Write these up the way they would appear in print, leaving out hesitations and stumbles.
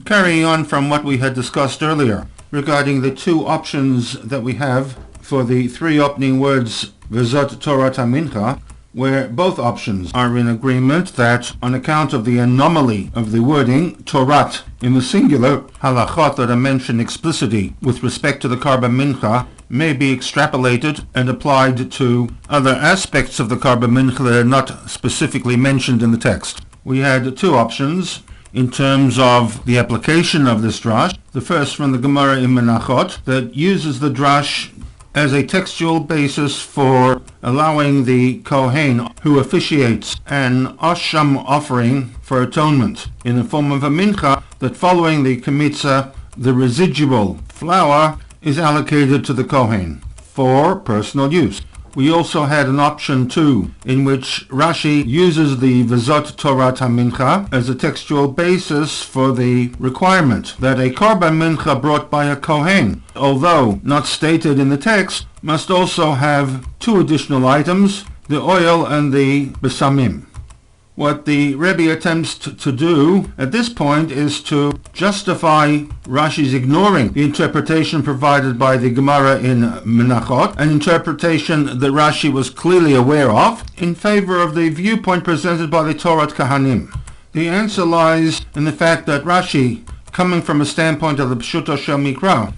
Carrying on from what we had discussed earlier regarding the two options that we have for the three opening words V'zot Torah Mincha, where both options are in agreement that on account of the anomaly of the wording Torat in the singular, halachot that are mentioned explicitly with respect to the Karban Mincha may be extrapolated and applied to other aspects of the Karban Mincha that are not specifically mentioned in the text. We had two options in terms of the application of this drash. The first from the GEMARA in Menachot that uses the drash as a textual basis for allowing the Kohen who officiates an Asham offering for atonement in the form of a mincha, that following the Kemitza, the residual flour is allocated to the Kohen for personal use. We also had an option 2 in which Rashi uses the V'zot Torah Mincha as a textual basis for the requirement that a Karban Mincha brought by a Kohen, although not stated in the text, must also have two additional items, the oil and the besamim. What the Rebbe attempts to do at this point is to justify Rashi's ignoring the interpretation provided by the Gemara in Menachot, an interpretation that Rashi was clearly aware of, in favor of the viewpoint presented by the Torat Kahanim. The answer lies in the fact that Rashi, coming from a standpoint of the Pshuto Shel Mikra,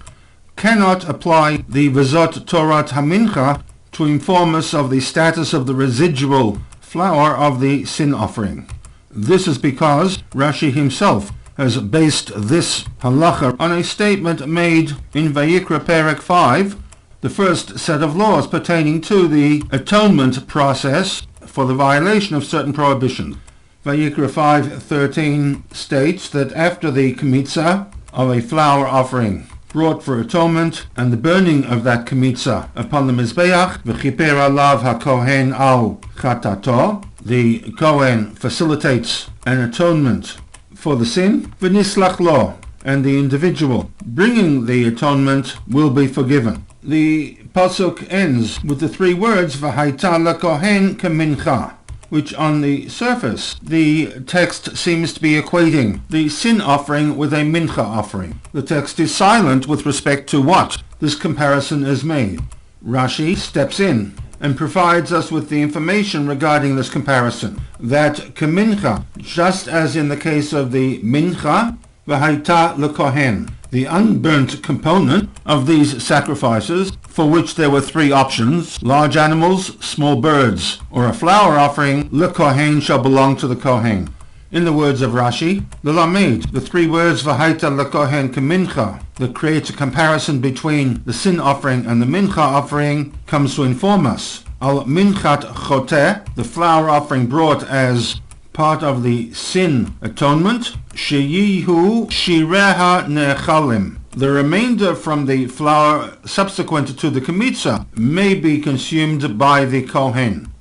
cannot apply the V'zot Torah Mincha to inform us of the status of the residual flour of the sin offering. This is because Rashi himself has based this halacha on a statement made in Vayikra Perek 5, the first set of laws pertaining to the atonement process for the violation of certain prohibitions. Vayikra 5:13 states that after the kemitza of a flour offering brought for atonement and the burning of that kemitza upon the mizbeach, v'chiper alav hakohen al chatato, the kohen facilitates an atonement for the sin, v'nislach lo, and the individual bringing the atonement will be forgiven. The pasuk ends with the three words v'haita lakohen kemincha, which on the surface the text seems to be equating the sin offering with a mincha offering. The text is silent with respect to what this comparison is made. Rashi steps in and provides us with the information regarding this comparison, that kemincha, just as in the case of the mincha, v'haita lekohen, the unburnt component of these sacrifices, for which there were three options, large animals, small birds, or a flour offering, lekohen shall belong to the kohen. In the words of Rashi, the lamed, the three words v'haita lekohen kemincha, that creates a comparison between the sin offering and the mincha offering, comes to inform us al minchat choteh, the flour offering brought as part of the sin atonement, sheyihu shireha nechalim, the remainder from the flour subsequent to the kemitza may be consumed by the kohen.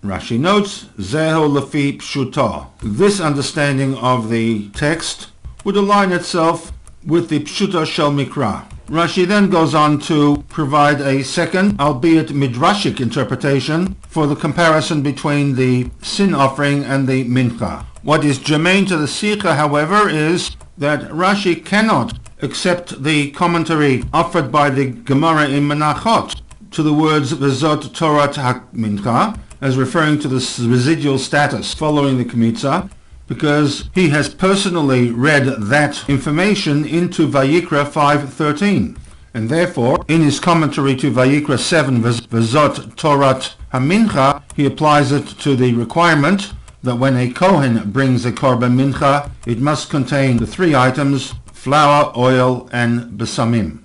Rashi notes, zeho lefi pshuto. This understanding of the text would align itself with the Pshuto Shel Mikra. Rashi then goes on to provide a second, albeit midrashic interpretation for the comparison between the sin offering and the mincha. What is germane to the SICHAH, however, is that Rashi cannot accept the commentary offered by the Gemara in Menachot to the words V'zot Torah Mincha as referring to the residual status following the kemitza, because he has personally read that information into Vayikra 5:13, and therefore in his commentary to Vayikra 7 V'zot Torah Mincha he applies it to the requirement that when a kohen brings a korban mincha, it must contain the three items, flour, oil, and besamim.